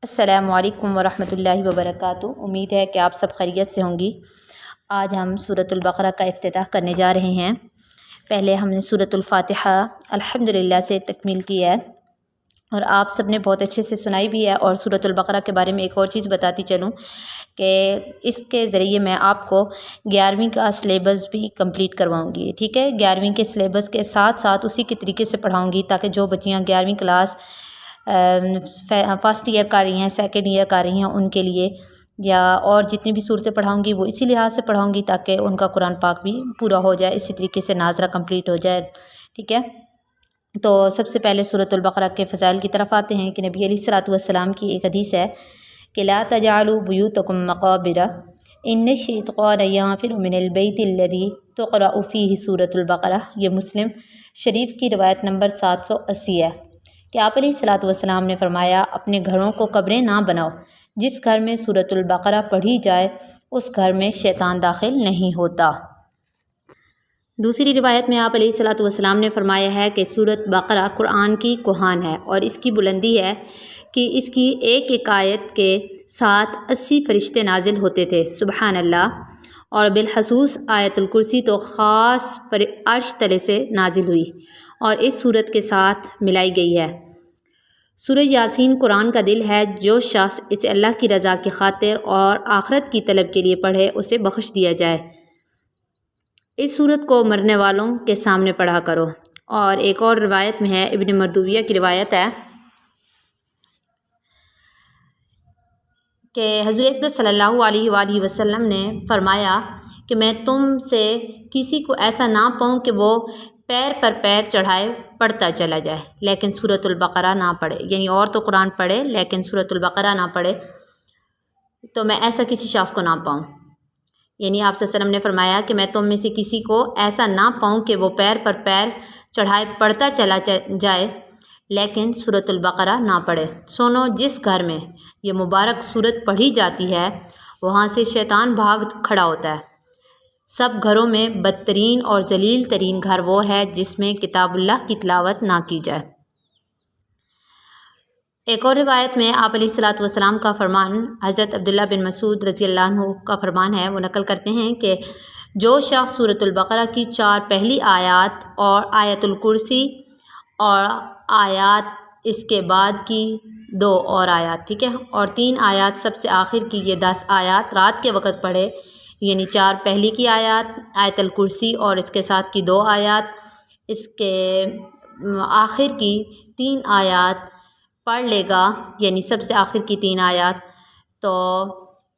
السلام علیکم ورحمۃ اللہ وبرکاتہ۔ امید ہے کہ آپ سب خیریت سے ہوں گی۔ آج ہم سورۃ البقرہ کا افتتاح کرنے جا رہے ہیں۔ پہلے ہم نے سورۃ الفاتحہ الحمدللہ سے تکمیل کی ہے اور آپ سب نے بہت اچھے سے سنائی بھی ہے۔ اور سورۃ البقرہ کے بارے میں ایک اور چیز بتاتی چلوں کہ اس کے ذریعے میں آپ کو 11ویں کا سلیبس بھی کمپلیٹ کرواؤں گی، ٹھیک ہے۔ 11ویں کے سلیبس کے ساتھ ساتھ اسی کے طریقے سے پڑھاؤں گی تاکہ جو بچیاں 11ویں کلاس فرسٹ ایئر کر رہی ہیں، سیکنڈ ایئر کر رہی ہیں، ان کے لیے یا اور جتنی بھی صورتیں پڑھاؤں گی وہ اسی لحاظ سے پڑھاؤں گی تاکہ ان کا قرآن پاک بھی پورا ہو جائے، اسی طریقے سے ناظرہ کمپلیٹ ہو جائے، ٹھیک ہے۔ تو سب سے پہلے سورۃ البقرہ کے فضائل کی طرف آتے ہیں کہ نبی علیہ الصلوۃ والسلام کی ایک حدیث ہے کہ لا تجعلوا بیوتکم مقابر ان الشیطان ینفر من البیت الذی تقرأ فیہ سورۃ البقرہ۔ یہ مسلم شریف کی روایت نمبر 780 ہے کہ آپ علیہ الصلوۃ والسلام نے فرمایا اپنے گھروں کو قبریں نہ بناؤ، جس گھر میں سورۃ البقرہ پڑھی جائے اس گھر میں شیطان داخل نہیں ہوتا۔ دوسری روایت میں آپ علیہ الصلوۃ والسلام نے فرمایا ہے کہ سورۃ بقرہ قرآن کی کوہان ہے اور اس کی بلندی ہے کہ اس کی ایک ایک آیت کے ساتھ 80 فرشتے نازل ہوتے تھے، سبحان اللہ۔ اور بالخصوص آیت الکرسی تو خاص عرش تلے سے نازل ہوئی اور اس سورت کے ساتھ ملائی گئی ہے۔ سورہ یاسین قرآن کا دل ہے، جو شخص اسے اللہ کی رضا کی خاطر اور آخرت کی طلب کے لیے پڑھے اسے بخش دیا جائے۔ اس سورت کو مرنے والوں کے سامنے پڑھا کرو۔ اور ایک اور روایت میں ہے، ابن مردویہ کی روایت ہے کہ حضور اقدس صلی اللہ علیہ وآلہ وسلم نے فرمایا کہ میں تم سے کسی کو ایسا نہ پاؤں کہ وہ پیر پر پیر چڑھائے پڑھتا چلا جائے لیکن سورۃ البقرہ نہ پڑھے، یعنی اور تو قرآن پڑھے لیکن سورۃ البقرہ نہ پڑھے، تو میں ایسا کسی شخص کو نہ پاؤں۔ یعنی آپ صلی اللہ علیہ وسلم نے فرمایا کہ میں تم میں سے کسی کو ایسا نہ پاؤں کہ وہ پیر پر پیر چڑھائے پڑھتا چلا جائے لیکن سورۃ البقرہ نہ پڑھے۔ سنو، جس گھر میں یہ مبارک سورت پڑھی جاتی ہے وہاں سے شیطان بھاگ کھڑا ہوتا ہے۔ سب گھروں میں بدترین اور ذلیل ترین گھر وہ ہے جس میں کتاب اللہ کی تلاوت نہ کی جائے۔ ایک اور روایت میں آپ علیہ الصلوۃ والسلام کا فرمان، حضرت عبداللہ بن مسعود رضی اللہ عنہ کا فرمان ہے، وہ نقل کرتے ہیں کہ جو شخص سورۃ البقرہ کی 4 پہلی آیات اور آیت الکرسی اور آیات اس کے بعد کی 2 اور آیات، ٹھیک ہے، اور 3 آیات سب سے آخر کی یہ 10 آیات رات کے وقت پڑھے، یعنی 4 پہلی کی آیات، آیت الکرسی اور اس کے ساتھ کی 2 آیات، اس کے آخر کی 3 آیات پڑھ لے گا، یعنی سب سے آخر کی 3 آیات، تو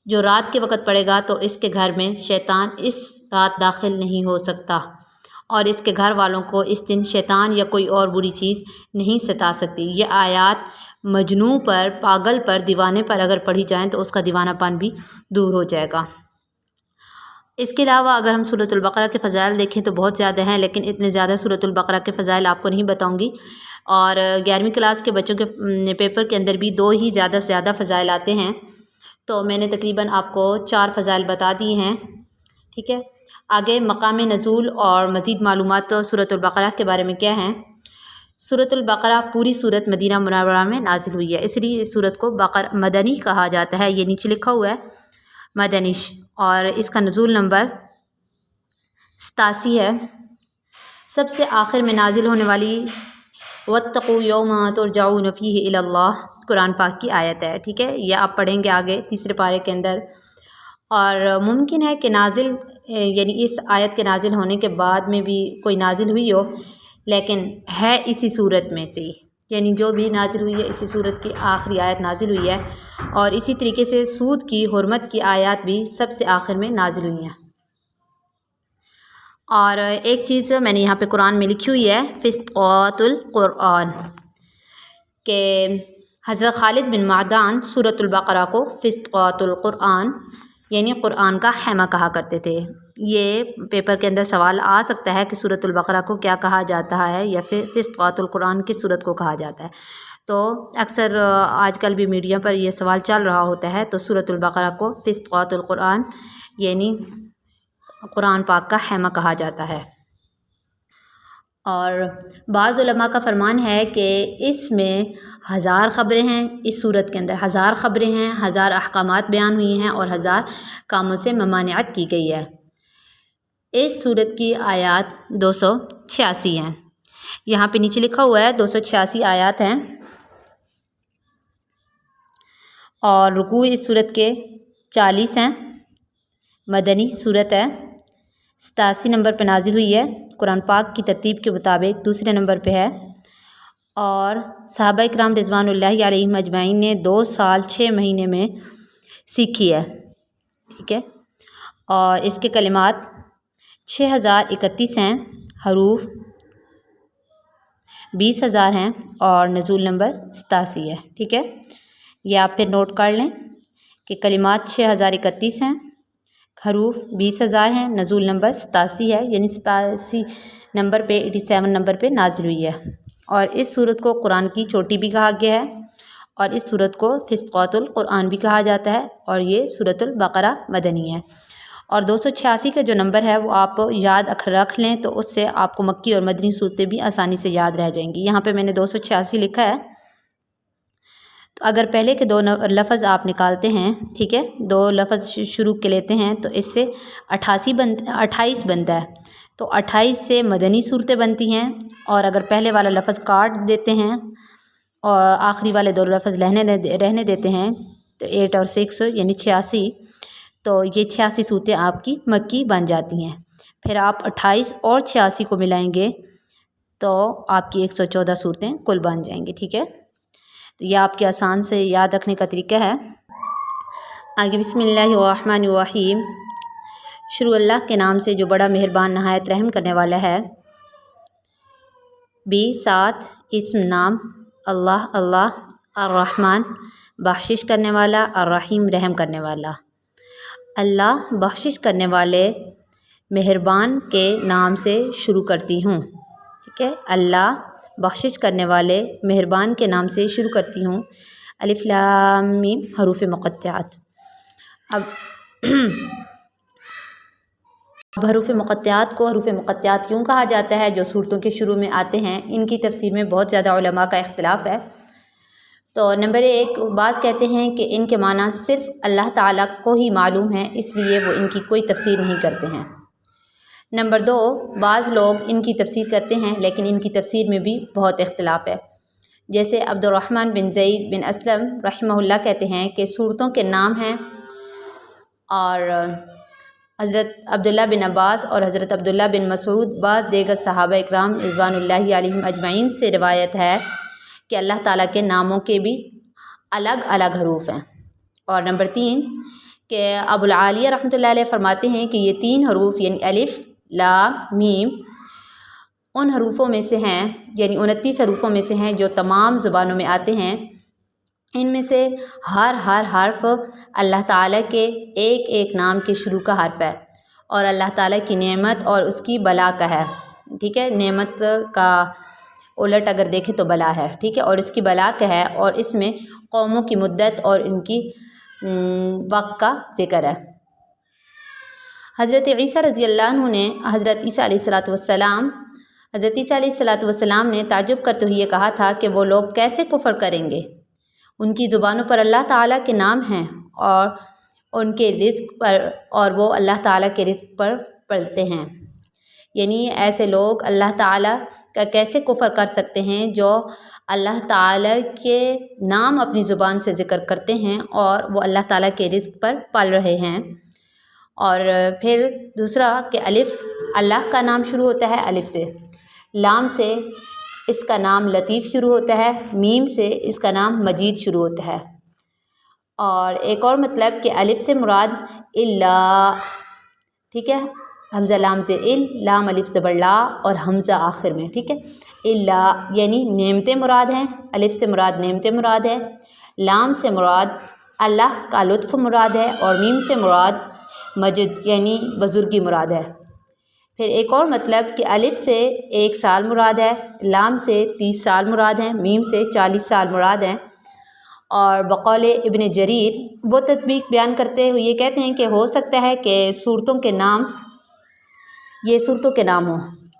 جو رات کے وقت پڑھے گا تو اس کے گھر میں شیطان اس رات داخل نہیں ہو سکتا اور اس کے گھر والوں کو اس دن شیطان یا کوئی اور بری چیز نہیں ستا سکتی۔ یہ آیات مجنوں پر، پاگل پر، دیوانے پر اگر پڑھی جائیں تو اس کا دیوانہ پن بھی دور ہو جائے گا۔ اس کے علاوہ اگر ہم سورۃ البقرہ کے فضائل دیکھیں تو بہت زیادہ ہیں، لیکن اتنے زیادہ سورۃ البقرہ کے فضائل آپ کو نہیں بتاؤں گی۔ اور 11ویں کلاس کے بچوں کے پیپر کے اندر بھی 2 ہی زیادہ سے زیادہ فضائل آتے ہیں، تو میں نے تقریباً آپ کو 4 فضائل بتا دی ہیں، ٹھیک ہے۔ آگے مقام نزول اور مزید معلومات تو سورۃ البقرہ کے بارے میں کیا ہیں۔ سورۃ البقرہ پوری سورت مدینہ منورہ میں نازل ہوئی ہے، اس لیے اس سورت کو مدنی کہا جاتا ہے۔ یہ نیچے لکھا ہوا ہے مدنش، اور اس کا نزول نمبر 87 ہے۔ سب سے آخر میں نازل ہونے والی وَاتَّقُوا يَوْمًا تُرْجَعُونَ فِيهِ إِلَى اللَّهِ قرآن پاک کی آیت ہے، ٹھیک ہے۔ یہ آپ پڑھیں گے آگے تیسرے پارے کے اندر، اور ممکن ہے کہ نازل یعنی اس آیت کے نازل ہونے کے بعد میں بھی کوئی نازل ہوئی ہو، لیکن ہے اسی صورت میں سے، یعنی جو بھی نازل ہوئی ہے اسی صورت کی آخری آیت نازل ہوئی ہے، اور اسی طریقے سے سود کی حرمت کی آیات بھی سب سے آخر میں نازل ہوئی ہیں۔ اور ایک چیز میں نے یہاں پہ قرآن میں لکھی ہوئی ہے، فسقات القرآن، کہ حضرت خالد بن معدان سورۃ البقرہ کو فسقات القرآن یعنی قرآن کا خیمہ کہا کرتے تھے۔ یہ پیپر کے اندر سوال آ سکتا ہے کہ سورۃ البقرہ کو کیا کہا جاتا ہے یا پھر فسقات القرآن کس سورت کو کہا جاتا ہے، تو اکثر آج کل بھی میڈیا پر یہ سوال چل رہا ہوتا ہے، تو سورۃ البقرہ کو فسقات القرآن یعنی قرآن پاک کا خیمہ کہا جاتا ہے۔ اور بعض علماء کا فرمان ہے کہ اس میں 1000 خبریں ہیں، اس صورت کے اندر 1000 خبریں ہیں، 1000 احکامات بیان ہوئی ہیں اور 1000 کاموں سے ممانعت کی گئی ہے۔ اس صورت کی آیات 286 ہیں، یہاں پہ نیچے لکھا ہوا ہے 286 آیات ہیں، اور رکوع اس صورت کے 40 ہیں۔ مدنی صورت ہے، 87 نمبر پہ نازل ہوئی ہے، قرآن پاک کی ترتیب کے مطابق دوسرے نمبر پہ ہے، اور صحابہ اکرام رضوان اللہ علیہم اجمعین نے 2 سال 6 مہینے میں سیکھی ہے، ٹھیک ہے۔ اور اس کے کلمات 6031 ہیں، حروف 20000 ہیں، اور نزول نمبر 87 ہے، ٹھیک ہے۔ یہ آپ پھر نوٹ کر لیں کہ کلمات 6031 ہیں، حروف 20000 ہیں، نزول نمبر 87 ہے، یعنی 87 نمبر پہ 87 نمبر پہ نازل ہوئی ہے۔ اور اس صورت کو قرآن کی چوٹی بھی کہا گیا ہے، اور اس صورت کو فسقات القرآن بھی کہا جاتا ہے، اور یہ سورۃ البقرہ مدنی ہے۔ اور 286 کا جو نمبر ہے وہ آپ یاد رکھ لیں، تو اس سے آپ کو مکی اور مدنی صورتیں بھی آسانی سے یاد رہ جائیں گی۔ یہاں پہ میں نے 286 لکھا ہے، تو اگر پہلے کے 2 لفظ آپ نکالتے ہیں، ٹھیک ہے، 2 لفظ شروع کے لیتے ہیں تو اس سے 28 بنتا ہے، تو 28 سے مدنی صورتیں بنتی ہیں، اور اگر پہلے والا لفظ کاٹ دیتے ہیں اور آخری والے 2 لفظ رہنے دیتے ہیں تو 8 اور 6 یعنی 86، تو یہ 86 صورتیں آپ کی مکی بن جاتی ہیں۔ پھر آپ 28 اور 86 کو ملائیں گے تو آپ کی 114 صورتیں کل بن جائیں گی، ٹھیک ہے۔ تو یہ آپ کے آسان سے یاد رکھنے کا طریقہ ہے۔ آگے بسم اللہ الرحمن الرحیم، شروع اللہ کے نام سے جو بڑا مہربان نہایت رحم کرنے والا ہے۔ بھی ساتھ اسم نام اللہ، اللہ الرحمن بخشش کرنے والا، الرحیم رحم کرنے والا۔ اللہ بخشش کرنے والے مہربان کے نام سے شروع کرتی ہوں، ٹھیک ہے۔ اللہ بخشش کرنے والے مہربان کے نام سے شروع کرتی ہوں۔ الف لام میم حروف مقطعات۔ اب حروف مقطعات کو حروف مقطعات یوں کہا جاتا ہے جو صورتوں کے شروع میں آتے ہیں۔ ان کی تفسیر میں بہت زیادہ علماء کا اختلاف ہے۔ تو نمبر 1، بعض کہتے ہیں کہ ان کے معنی صرف اللہ تعالیٰ کو ہی معلوم ہے، اس لیے وہ ان کی کوئی تفسیر نہیں کرتے ہیں۔ نمبر 2، بعض لوگ ان کی تفسیر کرتے ہیں لیکن ان کی تفسیر میں بھی بہت اختلاف ہے، جیسے عبد الرحمن بن زید بن اسلم رحمہ اللہ کہتے ہیں کہ صورتوں کے نام ہیں، اور حضرت عبداللہ بن عباس اور حضرت عبداللہ بن مسعود بعض دیگر صحابہ اکرام رضوان اللہ علیہم اجمعین سے روایت ہے کہ اللہ تعالیٰ کے ناموں کے بھی الگ الگ حروف ہیں۔ اور نمبر 3 کہ ابو العالیہ رحمۃ اللہ علیہ فرماتے ہیں کہ یہ 3 حروف یعنی الف لام میم ان حروفوں میں سے ہیں، یعنی 29 حروفوں میں سے ہیں جو تمام زبانوں میں آتے ہیں۔ ان میں سے ہر حرف اللہ تعالیٰ کے ایک ایک نام کے شروع کا حرف ہے، اور اللہ تعالیٰ کی نعمت اور اس کی بلا کا ہے، ٹھیک ہے۔ نعمت کا الٹ اگر دیکھیں تو بلا ہے، ٹھیک ہے، اور اس کی بلا کا ہے، اور اس میں قوموں کی مدت اور ان کی وقت کا ذکر ہے۔ حضرت عیسیٰ رضی اللہ عنہ نے حضرت عیسیٰ علیہ السلام نے تعجب کرتے ہوئے کہا تھا کہ وہ لوگ کیسے کفر کریں گے، ان کی زبانوں پر اللہ تعالیٰ کے نام ہیں اور ان کے رزق پر، اور وہ اللہ تعالیٰ کے رزق پر پلتے ہیں، یعنی ایسے لوگ اللہ تعالیٰ کا کیسے کفر کر سکتے ہیں جو اللہ تعالیٰ کے نام اپنی زبان سے ذکر کرتے ہیں اور وہ اللہ تعالیٰ کے رزق پر پل رہے ہیں۔ اور پھر دوسرا کہ الف اللہ کا نام شروع ہوتا ہے الف سے، لام سے اس کا نام لطیف شروع ہوتا ہے، میم سے اس کا نام مجید شروع ہوتا ہے۔ اور ایک اور مطلب کہ الف سے مراد اللہ، ٹھیک ہے، حمزہ لام سے لام الف زبر لا اور حمزہ آخر میں، ٹھیک ہے، اللہ یعنی نعمتیں مراد ہیں، الف سے مراد نعمتیں مراد ہے، لام سے مراد اللہ کا لطف مراد ہے، اور میم سے مراد مجد یعنی بزرگی مراد ہے۔ پھر ایک اور مطلب کہ الف سے 1 سال مراد ہے، لام سے 30 سال مراد ہیں، میم سے 40 سال مراد ہیں۔ اور بقول ابن جریر وہ تطبیق بیان کرتے ہوئے یہ کہتے ہیں کہ ہو سکتا ہے کہ صورتوں کے نام یہ صورتوں کے نام ہوں،